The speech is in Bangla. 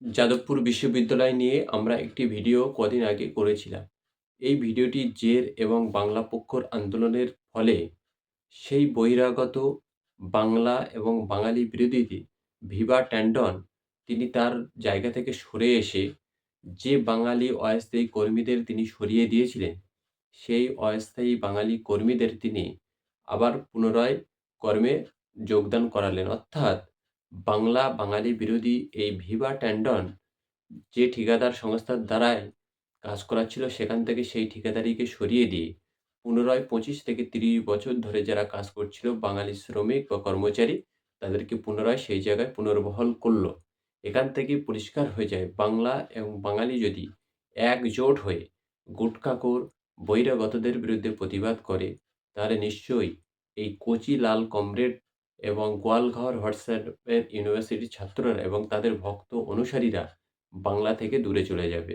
যাদবপুর বিশ্ববিদ্যালয় নিয়ে আমরা একটি ভিডিও কদিন আগে করেছিলাম। এই ভিডিওটি জের এবং বাংলা পক্ষর আন্দোলনের ফলে সেই বহিরাগত বাংলা এবং বাঙালি বিরোধী ভিভা ট্যান্ডন তিনি তার জায়গা থেকে সরে এসে যে বাঙালি অস্থায়ী কর্মীদের তিনি সরিয়ে দিয়েছিলেন, সেই অস্থায়ী বাঙালি কর্মীদের তিনি আবার পুনরায় কর্মে যোগদান করালেন। অর্থাৎ বাংলা বাঙালি বিরোধী এই ভিভা ট্যান্ডন যে ঠিকাদার সংস্থার দ্বারাই কাজ করাচ্ছিল সেখান থেকে সেই ঠিকাদারিকে সরিয়ে দিয়ে পুনরায় ২৫ থেকে ৩০ বছর ধরে যারা কাজ করছিল বাঙালি শ্রমিক বা কর্মচারী তাদেরকে পুনরায় সেই জায়গায় পুনর্বহাল করল। এখান থেকেই পরিষ্কার হয়ে যায় বাংলা এবং বাঙালি যদি একজোট হয়ে গুটখাখোর বহিরাগতদের বিরুদ্ধে প্রতিবাদ করে তাহলে নিশ্চয়ই এই কচি লাল কমরেড এবং গোয়ালঘর হোয়াটসঅ্যাপের ইউনিভার্সিটির ছাত্ররা এবং তাদের ভক্ত অনুসারীরা বাংলা থেকে দূরে চলে যাবে।